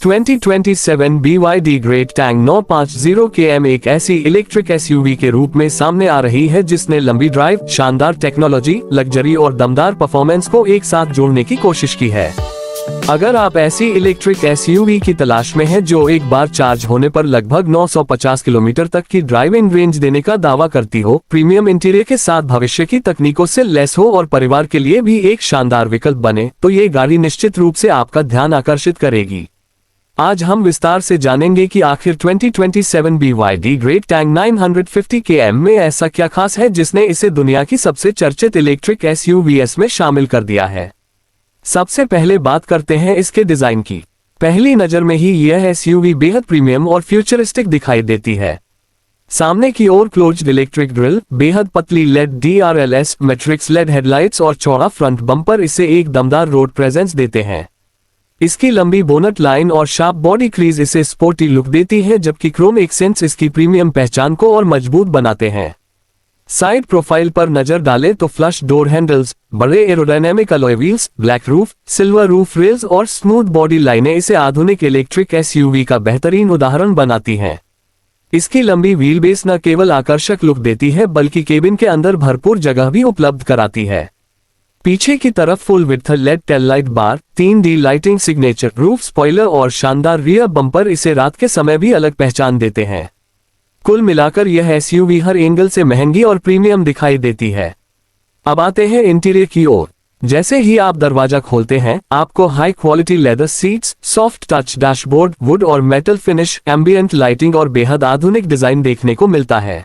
2027 BYD great Tang 950 km एक ऐसी electric SUV के रूप में सामने आ रही है जिसने लंबी ड्राइव, शानदार टेक्नोलॉजी, लग्जरी और दमदार परफॉर्मेंस को एक साथ जोड़ने की कोशिश की है। अगर आप ऐसी इलेक्ट्रिक एसयूवी की तलाश में हैं जो एक बार चार्ज होने पर लगभग 950 किलोमीटर तक की ड्राइविंग रेंज देने का दावा करती हो, प्रीमियम इंटीरियर के साथ भविष्य की तकनीकों से लैस हो और परिवार के लिए भी एक शानदार विकल्प बने, तो ये गाड़ी निश्चित रूप से आपका ध्यान आकर्षित करेगी। आज हम विस्तार से जानेंगे कि आखिर 2027 BYD ग्रेट टैंग 950 km में ऐसा क्या खास है जिसने इसे दुनिया की सबसे चर्चित इलेक्ट्रिक एसयूवीएस में शामिल कर दिया है। सबसे पहले बात करते हैं इसके डिजाइन की। पहली नजर में ही यह एसयूवी बेहद प्रीमियम और फ्यूचरिस्टिक दिखाई देती है। सामने की ओर क्लोज्ड इलेक्ट्रिक ग्रिल, बेहद पतली LED DRLS matrix LED headlights और चौड़ा फ्रंट बम्पर इसे एक दमदार रोड प्रेजेंस देते हैं। इसकी लंबी बोनट लाइन और शार्प बॉडी क्रीज इसे स्पोर्टी लुक देती है, जबकि क्रोम एक्सेंट्स इसकी प्रीमियम पहचान को और मजबूत बनाते हैं। साइड प्रोफाइल पर नजर डालें तो फ्लश डोर हैंडल्स, बड़े aerodynamic alloy wheels, black roof, silver roof rails और स्मूथ बॉडी लाइनें इसे आधुनिक इलेक्ट्रिक एसयूवी का बेहतरीन उदाहरण बनाती हैं। इसकी लंबी व्हील बेस न केवल आकर्षक लुक देती है बल्कि केबिन के अंदर भरपूर जगह भी उपलब्ध कराती है। पीछे की तरफ full width LED tail light bar, 3D lighting signature roof spoiler और शानदार रियर बम्पर इसे रात के समय भी अलग पहचान देते हैं। कुल मिलाकर यह एसयूवी हर एंगल से महंगी और प्रीमियम दिखाई देती है। अब आते हैं इंटीरियर की ओर। जैसे ही आप दरवाजा खोलते हैं, आपको high quality leather seats, soft touch dashboard, would और मेटल फिनिश, एम्बियंट लाइटिंग और बेहद आधुनिक डिजाइन देखने को मिलता है।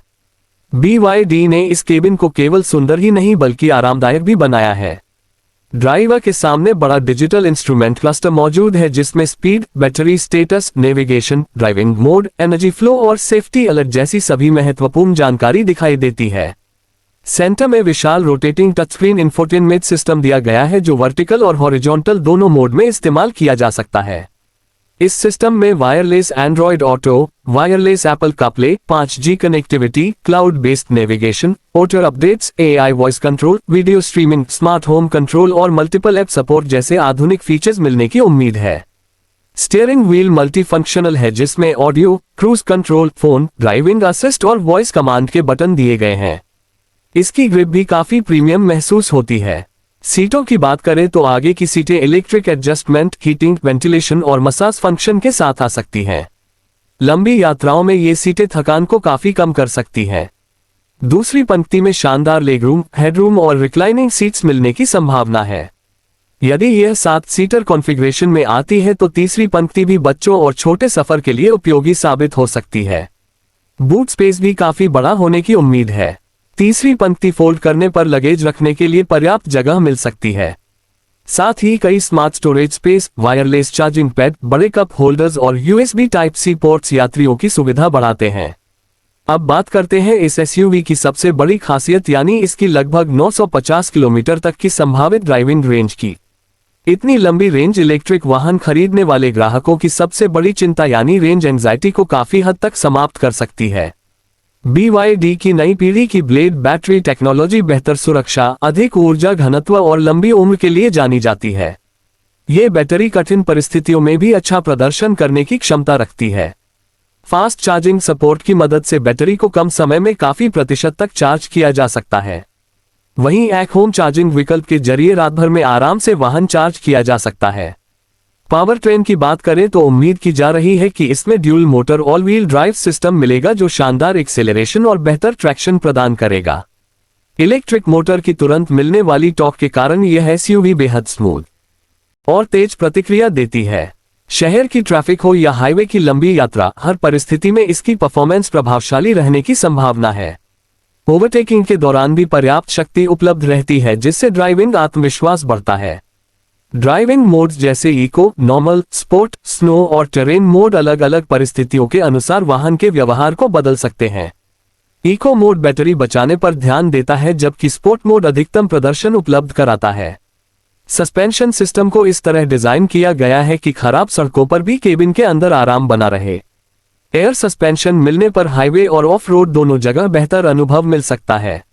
BYD ने इस केबिन को केवल सुंदर ही नहीं बल्कि आरामदायक भी बनाया है। ड्राइवर के सामने बड़ा डिजिटल इंस्ट्रूमेंट क्लस्टर मौजूद है जिसमें speed, battery status, navigation, driving mode, energy flow और सेफ्टी अलर्ट जैसी सभी महत्वपूर्ण जानकारी दिखाई देती है। सेंटर में विशाल रोटेटिंग टचस्क्रीन इंफोटेनमेंट सिस्टम दिया गया है जो वर्टिकल और हॉरिजॉन्टल दोनों मोड में इस्तेमाल किया जा सकता है। इस सिस्टम में wireless Android auto, wireless Apple CarPlay, 5G connectivity, cloud based navigation, auto updates, AI voice control, video streaming, smart home control और मल्टीपल ऐप सपोर्ट जैसे आधुनिक फीचर्स मिलने की उम्मीद है। स्टीयरिंग व्हील मल्टी फंक्शनल है जिसमें audio, cruise control, phone, driving assist और वॉइस कमांड के बटन दिए गए हैं। इसकी ग्रिप भी काफी प्रीमियम महसूस होती है। सीटों की बात करें तो आगे की सीटें इलेक्ट्रिक एडजस्टमेंट, हीटिंग, वेंटिलेशन और मसाज फंक्शन के साथ आ सकती हैं। लंबी यात्राओं में ये सीटें थकान को काफी कम कर सकती हैं। दूसरी पंक्ति में शानदार लेगरूम, हेडरूम और रिक्लाइनिंग सीट्स मिलने की संभावना है। यदि यह 7 सीटर कॉन्फ़िगरेशन में आती है तो तीसरी पंक्ति भी बच्चों और छोटे सफर के लिए उपयोगी साबित हो सकती है। बूट स्पेस भी काफी बड़ा होने की उम्मीद है। तीसरी पंक्ति फोल्ड करने पर लगेज रखने के लिए पर्याप्त जगह मिल सकती है। साथ ही कई smart storage space, wireless charging pad, बड़े कप होल्डर्स और USB Type-C पोर्ट्स यात्रियों की सुविधा बढ़ाते हैं। अब बात करते हैं इस एसयूवी की सबसे बड़ी खासियत यानी इसकी लगभग 950 किलोमीटर तक की संभावित ड्राइविंग रेंज की। इतनी लंबी रेंज इलेक्ट्रिक वाहन खरीदने वाले ग्राहकों की सबसे बड़ी चिंता यानी रेंज एंजाइटी को काफी हद तक समाप्त कर सकती है। BYD की नई पीढ़ी की ब्लेड बैटरी टेक्नोलॉजी बेहतर सुरक्षा, अधिक ऊर्जा घनत्व और लंबी उम्र के लिए जानी जाती है। ये बैटरी कठिन परिस्थितियों में भी अच्छा प्रदर्शन करने की क्षमता रखती है। फास्ट चार्जिंग सपोर्ट की मदद से बैटरी को कम समय में काफी प्रतिशत तक चार्ज किया जा सकता है। वहीं एक होम चार्जिंग विकल्प के जरिए रात भर में आराम से वाहन चार्ज किया जा सकता है। पावर ट्रेन की बात करें तो उम्मीद की जा रही है कि इसमें dual motor all wheel drive system मिलेगा जो शानदार एक्सेलरेशन और बेहतर ट्रैक्शन प्रदान करेगा। इलेक्ट्रिक मोटर की तुरंत मिलने वाली टॉर्क के कारण यह एसयूवी बेहद स्मूथ और तेज प्रतिक्रिया देती है। शहर की ट्रैफिक हो या हाईवे की लंबी यात्रा, हर परिस्थिति में इसकी परफॉर्मेंस प्रभावशाली रहने की संभावना है। ओवरटेकिंग के दौरान भी पर्याप्त शक्ति उपलब्ध रहती है जिससे ड्राइविंग आत्मविश्वास बढ़ता है। ड्राइविंग मोड्स जैसे इको, नॉर्मल, स्पोर्ट, स्नो और टेरेन मोड अलग अलग परिस्थितियों के अनुसार वाहन के व्यवहार को बदल सकते हैं। इको मोड बैटरी बचाने पर ध्यान देता है जबकि स्पोर्ट मोड अधिकतम प्रदर्शन उपलब्ध कराता है। सस्पेंशन सिस्टम को इस तरह डिजाइन किया गया है कि खराब सड़कों पर भी केबिन के अंदर आराम बना रहे। एयर सस्पेंशन मिलने पर हाईवे और ऑफ रोड दोनों जगह बेहतर अनुभव मिल सकता है।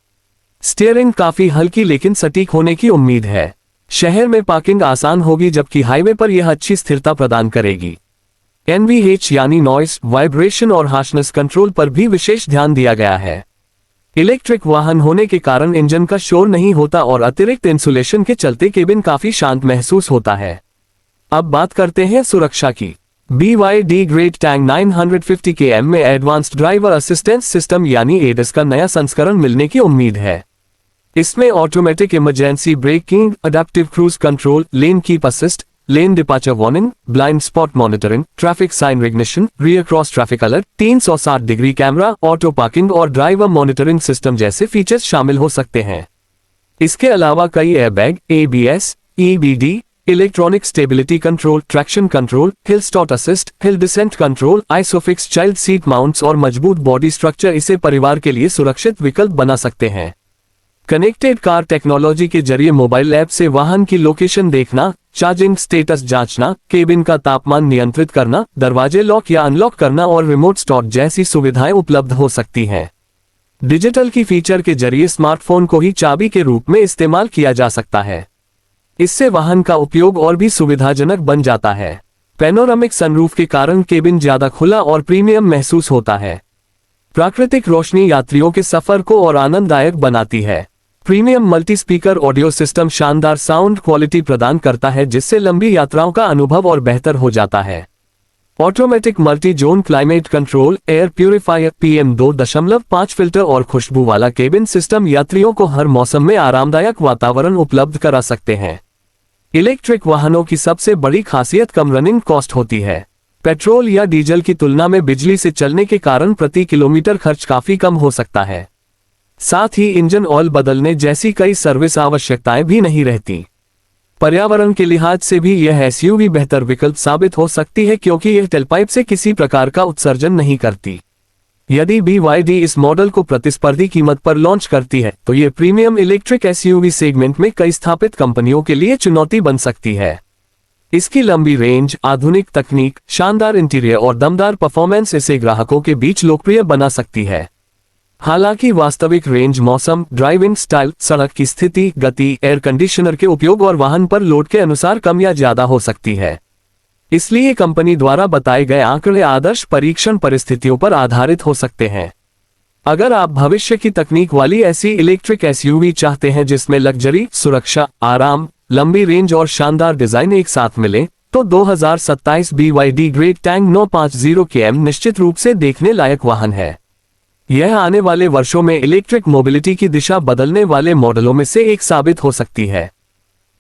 स्टीयरिंग काफी हल्की लेकिन सटीक होने की उम्मीद है। शहर में पार्किंग आसान होगी जबकि हाईवे पर यह अच्छी स्थिरता प्रदान करेगी। NVH यानी नॉइस, वाइब्रेशन और हार्शनेस कंट्रोल पर भी विशेष ध्यान दिया गया है। इलेक्ट्रिक वाहन होने के कारण इंजन का शोर नहीं होता और अतिरिक्त इंसुलेशन के चलते केबिन काफी शांत महसूस होता है। अब बात करते हैं सुरक्षा की। BYD ग्रेट टैंग 950 km में एडवांस्ड ड्राइवर असिस्टेंस सिस्टम यानी एडस का नया संस्करण मिलने की उम्मीद है। इसमें automatic emergency braking, adaptive cruise control, lane keep assist, lane departure warning, blind spot monitoring, traffic sign recognition, rear cross traffic alert, 360 degree camera, auto parking और ड्राइवर मॉनिटरिंग सिस्टम जैसे फीचर्स शामिल हो सकते हैं। इसके अलावा कई airbag, ABS, EBD, electronic stability control, traction control, hill start assist, hill descent control, isofix child seat mounts और मजबूत बॉडी स्ट्रक्चर इसे परिवार के लिए सुरक्षित विकल्प बना सकते हैं। कनेक्टेड कार टेक्नोलॉजी के जरिए मोबाइल ऐप से वाहन की लोकेशन देखना, चार्जिंग स्टेटस जांचना, केबिन का तापमान नियंत्रित करना, दरवाजे लॉक या अनलॉक करना और रिमोट स्टार्ट जैसी सुविधाएं उपलब्ध हो सकती हैं। डिजिटल की फीचर के जरिए स्मार्टफोन को ही चाबी के रूप में इस्तेमाल किया जा सकता है। इससे वाहन का उपयोग और भी सुविधाजनक बन जाता है। पैनोरामिक सनरूफ के कारण केबिन ज्यादा खुला और प्रीमियम महसूस होता है। प्राकृतिक रोशनी यात्रियों के सफर को और आनंददायक बनाती है। Premium multi speaker audio system शानदार साउंड क्वालिटी प्रदान करता है, जिससे लंबी यात्राओं का अनुभव और बेहतर हो जाता है। Automatic multi zone climate control, air purifier, PM2.5 filter और खुशबू वाला केबिन सिस्टम यात्रियों को हर मौसम में आरामदायक वातावरण उपलब्ध करा सकते हैं। इलेक्ट्रिक वाहनों की सबसे बड़ी खासियत कम रनिंग कॉस्ट होती है। पेट्रोल या डीजल की तुलना में बिजली से चलने के कारण प्रति किलोमीटर खर्च काफी कम हो सकता है। साथ ही इंजन ऑयल बदलने जैसी कई सर्विस आवश्यकताएं भी नहीं रहती। पर्यावरण के लिहाज से भी यह SUV बेहतर विकल्प साबित हो सकती है, क्योंकि यह टेलपाइप से किसी प्रकार का उत्सर्जन नहीं करती। यदि BYD इस मॉडल को प्रतिस्पर्धी कीमत पर लॉन्च करती है तो यह प्रीमियम इलेक्ट्रिक SUV सेगमेंट में कई स्थापित कंपनियों के लिए चुनौती बन सकती है। इसकी लंबी रेंज, आधुनिक तकनीक, शानदार इंटीरियर और दमदार परफॉर्मेंस इसे ग्राहकों के बीच लोकप्रिय बना सकती है। हालांकि वास्तविक रेंज मौसम, ड्राइविंग स्टाइल, सड़क की स्थिति, गति, एयर कंडीशनर के उपयोग और वाहन पर लोड के अनुसार कम या ज्यादा हो सकती है। इसलिए कंपनी द्वारा बताए गए आंकड़े आदर्श परीक्षण परिस्थितियों पर आधारित हो सकते हैं। अगर आप भविष्य की तकनीक वाली ऐसी इलेक्ट्रिक SUV चाहते हैं जिसमें लग्जरी, सुरक्षा, आराम, लंबी रेंज और शानदार डिजाइन एक साथ मिले, तो 2027 BYD ग्रेट टैंग 950 km निश्चित रूप से देखने लायक वाहन है। यह आने वाले वर्षों में इलेक्ट्रिक मोबिलिटी की दिशा बदलने वाले मॉडलों में से एक साबित हो सकती है।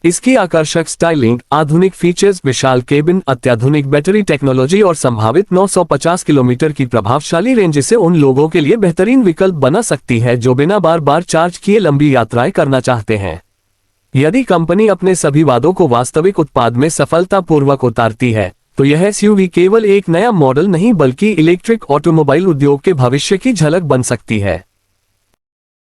इसकी आकर्षक स्टाइलिंग, आधुनिक फीचर्स, विशाल केबिन, अत्याधुनिक बैटरी टेक्नोलॉजी और संभावित 950 किलोमीटर की प्रभावशाली रेंज से उन लोगों के लिए बेहतरीन विकल्प बना सकती है जो बिना बार बार चार्ज किए लंबी यात्राएं करना चाहते हैं। यदि कंपनी अपने सभी वादों को वास्तविक उत्पाद में सफलतापूर्वक उतारती है तो यह SUV केवल एक नया मॉडल नहीं बल्कि इलेक्ट्रिक ऑटोमोबाइल उद्योग के भविष्य की झलक बन सकती है।